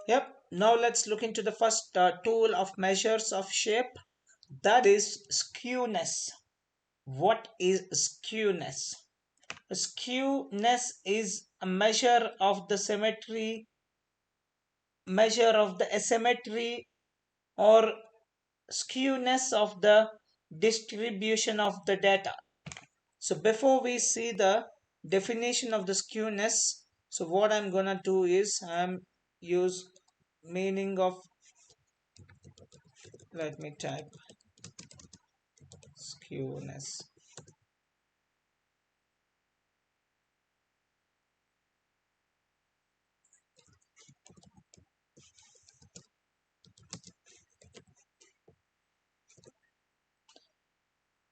Yep. Now let's look into the first tool of measures of shape, that is skewness. What is skewness? Skewness is a measure of the asymmetry or skewness of the distribution of the data. So before we see the definition of the skewness, so what I'm gonna do is I'm use meaning of, let me type skewness.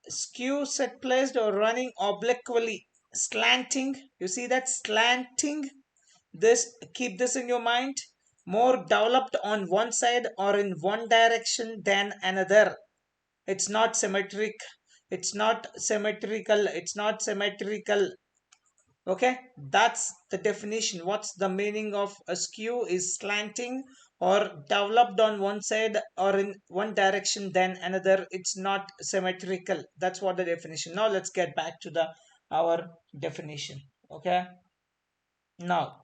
Skew set placed or running obliquely, slanting. You see that slanting? This, keep this in your mind. More developed on one side or in one direction than another. It's not symmetric. It's not symmetrical. It's not symmetrical. Okay, that's the definition. What's the meaning of askew? Is slanting or developed on one side or in one direction than another. It's not symmetrical. That's what the definition. Now let's get back to the our definition. Okay, now,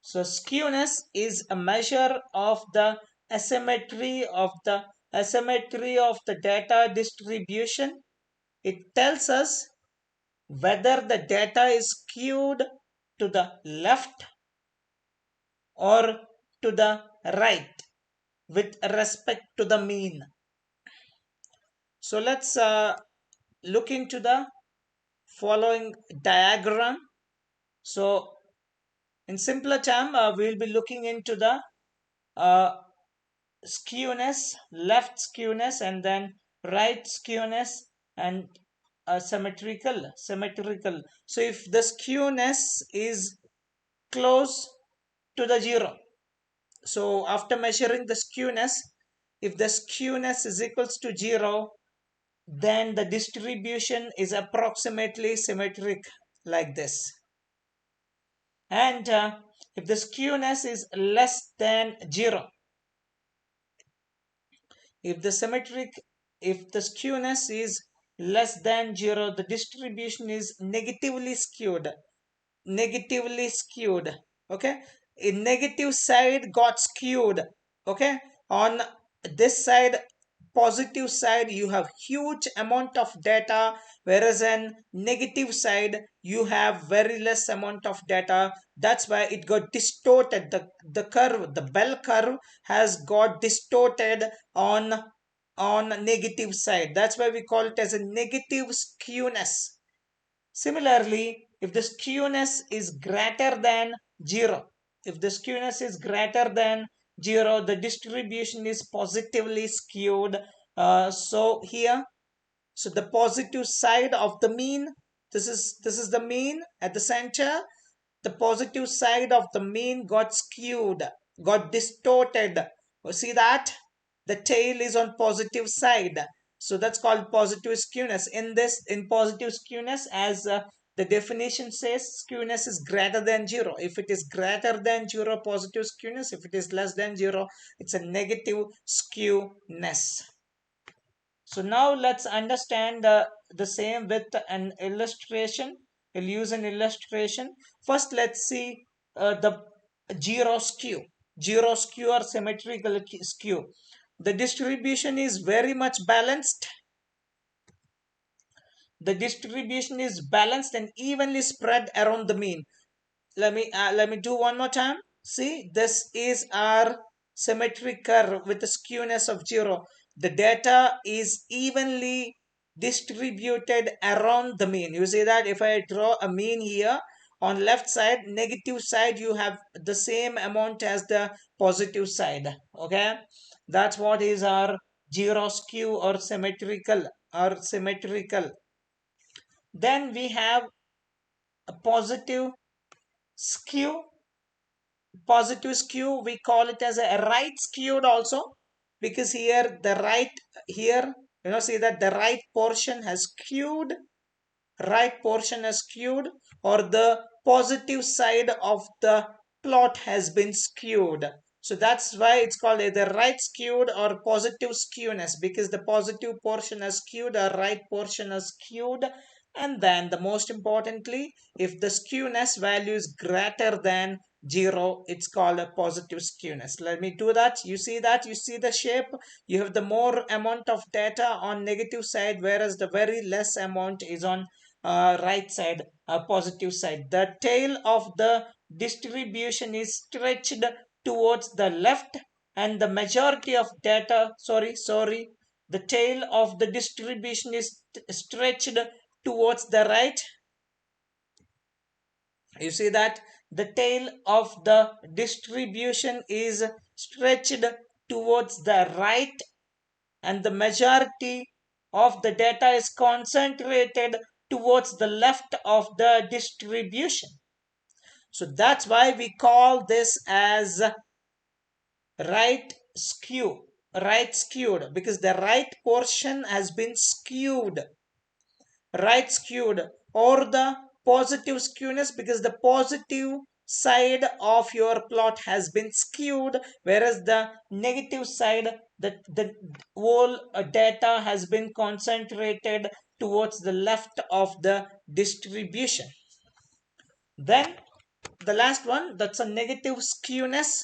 so skewness is a measure of the asymmetry of the data distribution. It tells us whether the data is skewed to the left or to the right with respect to the mean. So let's look into the following diagram. So in simpler term, we'll be looking into the uh, skewness, left skewness, and then right skewness, and symmetrical. So if the skewness is close to the zero, so after measuring the skewness, if the skewness is equals to zero, then the distribution is approximately symmetric, like this. And if the skewness is less than zero, if the symmetric if the skewness is less than zero, the distribution is negatively skewed. Okay, a negative side got skewed. Okay, on this side, positive side, you have huge amount of data, whereas in negative side you have very less amount of data. That's why it got distorted. The bell curve has got distorted on negative side. That's why we call it as a negative skewness. Similarly, if the skewness is greater than 0, if the skewness is greater than 0, the distribution is positively skewed. So here, so the positive side of the mean, this is the mean at the center. The positive side of the mean got skewed, got distorted. You see that? The tail is on positive side. So that's called positive skewness. In positive skewness, as the definition says, skewness is greater than 0. If it is greater than 0, positive skewness. If it is less than 0, it's a negative skewness. So now let's understand the same with an illustration. We'll use an illustration. First, let's see the zero skew. Zero skew or symmetrical skew. The distribution is very much balanced. The distribution is balanced and evenly spread around the mean. Let me do one more time. See, this is our symmetric curve with a skewness of 0. The data is evenly distributed around the mean. You see that if I draw a mean here, on left side, negative side, you have the same amount as the positive side. Okay, that's what is our 0 skew or symmetrical. Then we have a skew positive skew. We call it as a right skewed also, because here the right, here, see that the right portion has skewed, or the positive side of the plot has been skewed. So that's why it's called either right skewed or positive skewness, because the positive portion is skewed or right portion is skewed. And then the most importantly, if the skewness value is greater than 0, it's called a positive skewness. Let me do that. You see that? You see the shape? You have the more amount of data on negative side, whereas the very less amount is on right side, positive side. The tail of the distribution is stretched towards the left, and the majority of data, sorry, the tail of the distribution is stretched towards the right. You see that the tail of the distribution is stretched towards the right, and the majority of the data is concentrated towards the left of the distribution. So that's why we call this as right skew, right skewed, because the right portion has been skewed, right skewed, or the positive skewness, because the positive side of your plot has been skewed, whereas the negative side, the whole data has been concentrated towards the left of the distribution. Then the last one, that's a negative skewness.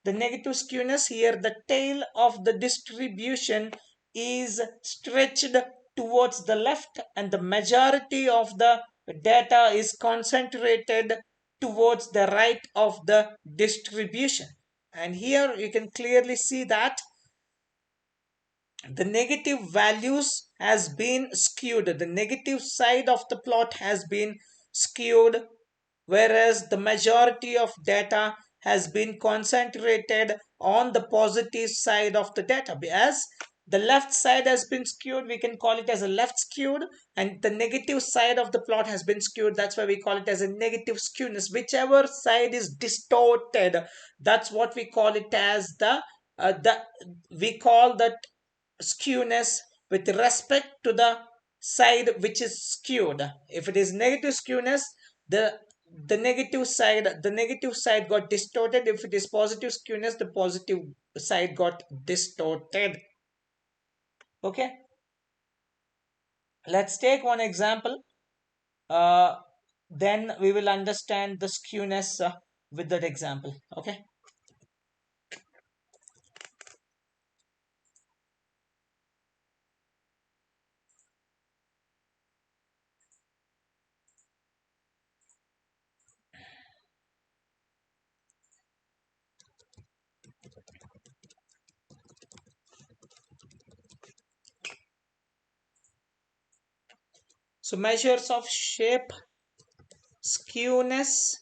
The negative skewness here, the tail of the distribution is stretched towards the left, and the majority of the data is concentrated towards the right of the distribution. And here you can clearly see that the negative values has been skewed. The negative side of the plot has been skewed, whereas the majority of data has been concentrated on the positive side of the data. As the left side has been skewed, we can call it as a left skewed, and the negative side of the plot has been skewed. That's why we call it as a negative skewness. Whichever side is distorted, that's what we call it as the we call that skewness with respect to the side which is skewed. If it is negative skewness, the the negative side got distorted. If it is positive skewness, the positive side got distorted. Okay, let's take one example. Then we will understand the skewness with that example. Okay. So measures of shape skewness.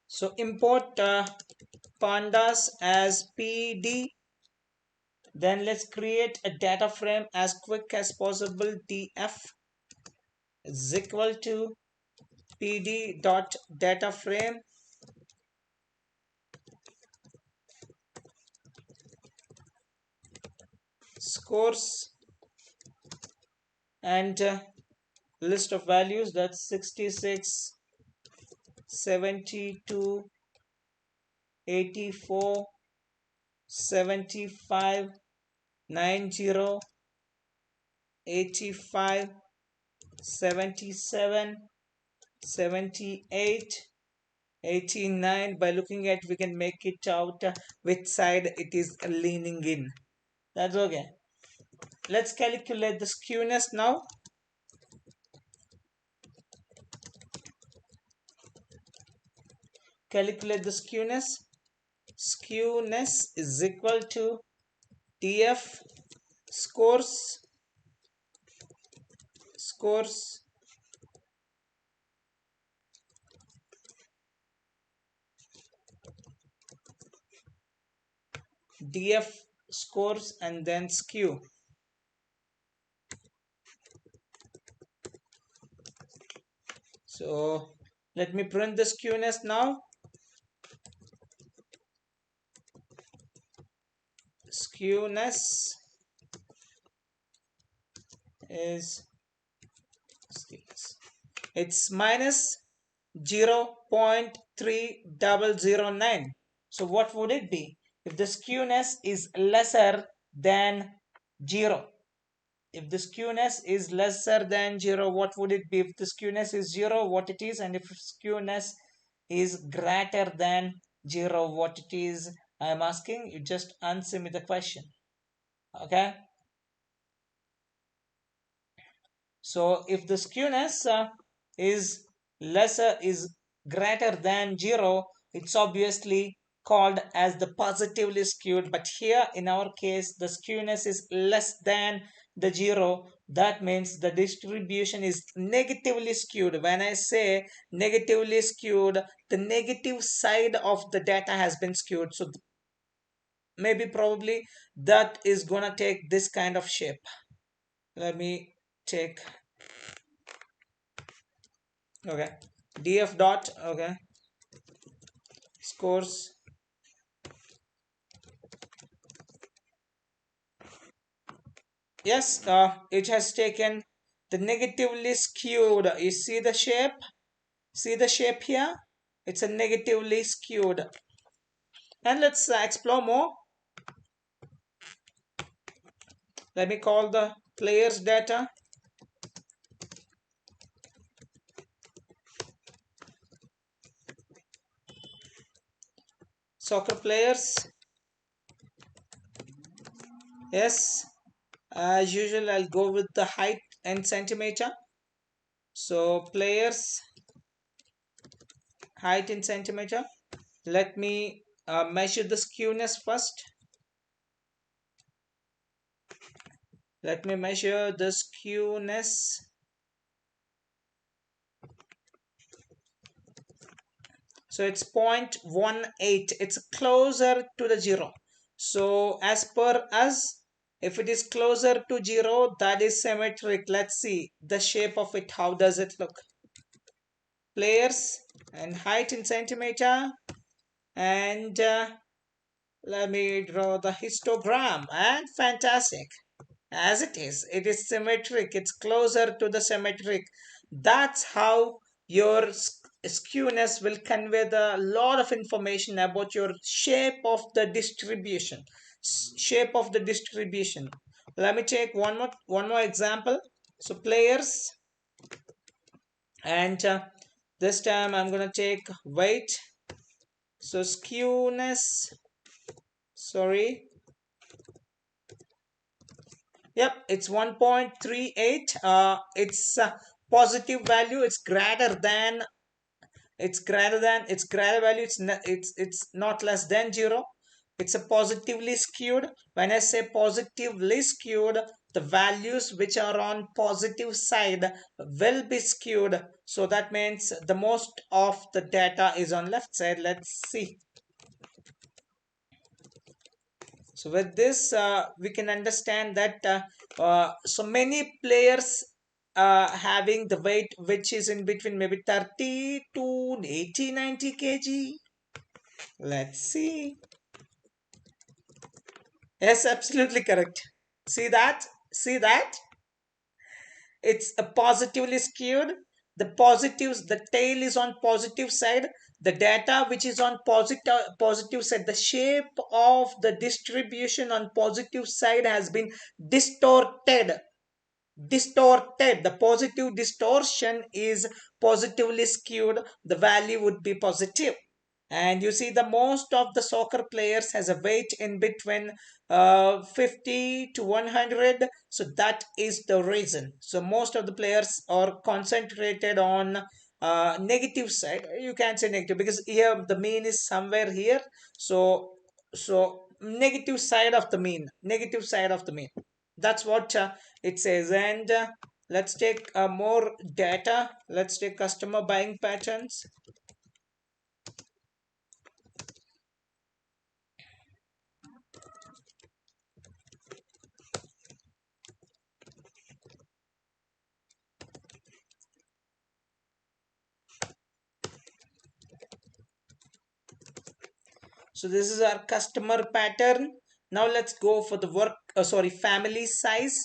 So import pandas as PD. Then let's create a data frame as quick as possible. df is equal to pd dot data frame scores and list of values, that's 66, 72, 84, 75, 90, 85, 77, 78, 89. By looking at, we can make it out which side it is leaning in. That's okay. Let's calculate the skewness now. Calculate the skewness. Skewness is equal to df scores df scores and then skew. So let me print the skewness now. Skewness is It's minus 0.3009. So what would it be if the skewness is lesser than 0? If the skewness is lesser than 0, what would it be? If the skewness is 0, what it is, and if skewness is greater than 0, what it is? I am asking you, just answer me the question. Okay, so if the skewness is greater than 0, it's obviously called as the positively skewed. But here in our case, the skewness is less than the 0. That means the distribution is negatively skewed. When I say negatively skewed, the negative side of the data has been skewed. So maybe probably that is gonna take this kind of shape. Let me take, okay, df dot, okay, scores. Yes, it has taken the negatively skewed. You see the shape? See the shape here? It's a negatively skewed. And let's explore more. Let me call the players data. Soccer players. Yes, as usual, I'll go with the height and centimeter. So players height in centimeter. Let me measure the skewness first. Let me measure the skewness. So it's 0.18. It's closer to the 0. So as per us, if it is closer to 0, that is symmetric. Let's see the shape of it. How does it look? Players and height in centimeter. And let me draw the histogram. And fantastic. As it is symmetric. It's closer to the symmetric. That's how your skewness will convey the lot of information about your shape of the distribution. Shape of the distribution. Let me take one more example. So players, and this time I'm gonna take weight. So skewness, sorry, yep, it's 1.38. It's positive value. It's greater value. It's not less than 0. It's a positively skewed. When I say positively skewed, the values which are on positive side will be skewed. So that means the most of the data is on left side. Let's see. So with this, we can understand that so many players having the weight which is in between maybe 30 to 80, 90 kg. Let's see. Yes, absolutely correct. See that? See that? It's a positively skewed. The positives, the tail is on positive side. The data which is on positive side, the shape of the distribution on positive side has been distorted. Distorted. The positive distortion is positively skewed. The value would be positive. And you see the most of the soccer players has a weight in between 50 to 100. So that is the reason. So most of the players are concentrated on negative side. You can say negative because here the mean is somewhere here. So negative side of the mean. Negative side of the mean. That's what it says. And let's take more data. Let's take customer buying patterns. So this is our customer pattern. Now let's go for the family size.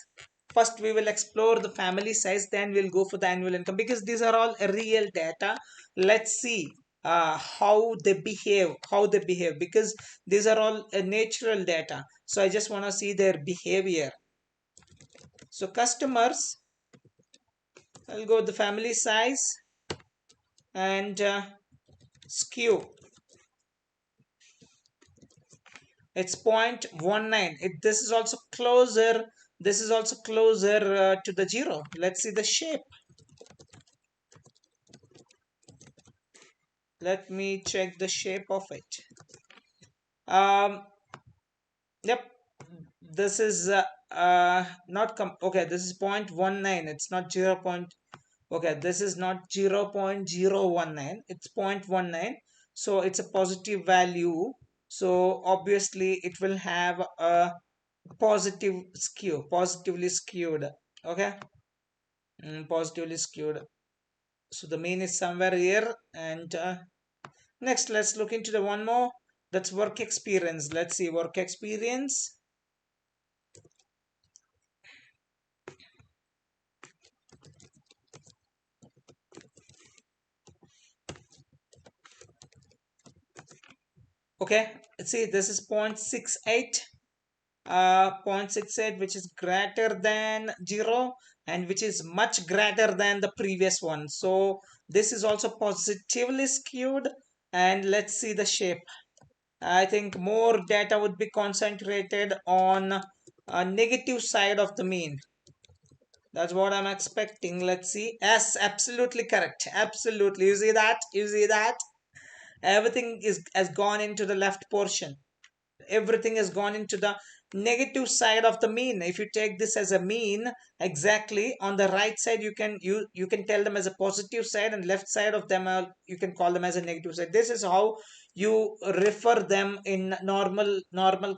first we will explore the family size, then we'll go for the annual income, because these are all real data. Let's see how they behave, because these are all natural data. So I just want to see their behavior. So customers, I'll go with the family size and skew. It's 0.19. This is also closer. This is also closer to the 0. Let's see the shape. Let me check the shape of it. Yep, this is not okay, this is 0.19. It's not 0. Okay, this is not 0.019, it's 0.19. So it's a positive value, so obviously it will have a positively skewed. Okay. Positively skewed. So the mean is somewhere here. And next, let's look into the one more. That's work experience. Let's see work experience. Okay, see, this is 0.68. 0.68, which is greater than 0 and which is much greater than the previous one. So this is also positively skewed. And let's see the shape. I think more data would be concentrated on a negative side of the mean. That's what I'm expecting. Let's see. Yes, absolutely correct. Absolutely. You see that? You see that? Everything has gone into the left portion. Everything has gone into the negative side of the mean. If you take this as a mean, exactly on the right side you can tell them as a positive side, and left side of them you can call them as a negative side. This is how you refer them in normal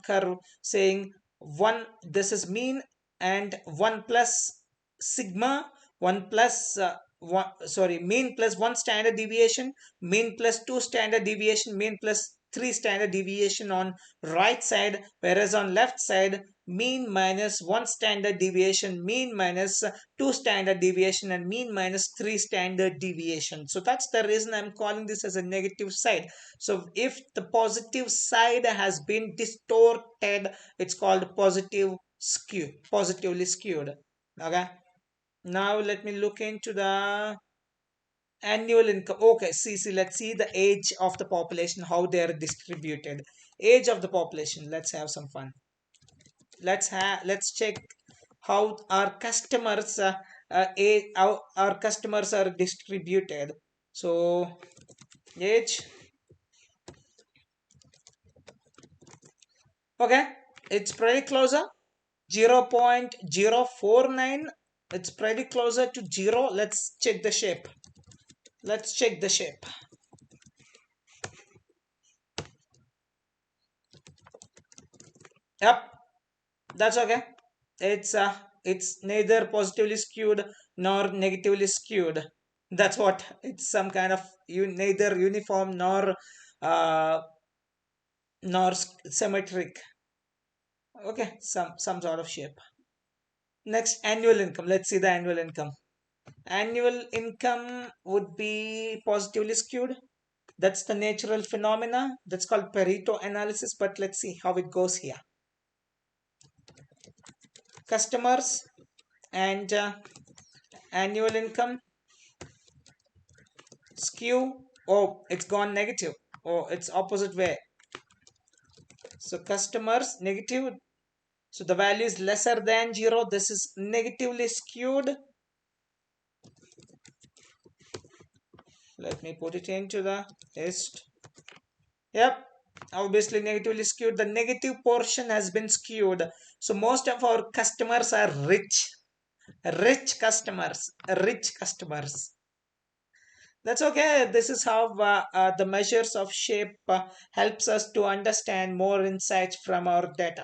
curve, saying one, this is mean, and 1 plus sigma, 1 plus mean plus 1 standard deviation, mean plus 2 standard deviation, mean plus 3 standard deviation on right side, whereas on left side, mean minus 1 standard deviation, mean minus 2 standard deviation, and mean minus 3 standard deviation. So that's the reason I'm calling this as a negative side. So if the positive side has been distorted, it's called positively skewed. Okay, now let me look into the annual income. Okay, see, let's see the age of the population, how they are distributed. Age of the population, let's have some fun. Let's check how our customers how our customers are distributed. So age. Okay, it's pretty closer. 0.049. It's pretty closer to 0. Let's check the shape. Let's check the shape. Yep, that's okay. It's neither positively skewed nor negatively skewed. That's what it's, some kind of neither uniform uh nor symmetric. Okay, some sort of shape. Next, annual income. Let's see the annual income. Annual income would be positively skewed. That's the natural phenomena. That's called Pareto analysis. But let's see how it goes here. Customers and annual income skew. Oh, it's gone negative. Oh, it's opposite way. So customers negative. So the value is lesser than 0. This is negatively skewed. Let me put it into the list. Yep, obviously negatively skewed. The negative portion has been skewed. So most of our customers are rich. Rich customers. Rich customers. That's okay. This is how the measures of shape helps us to understand more insights from our data.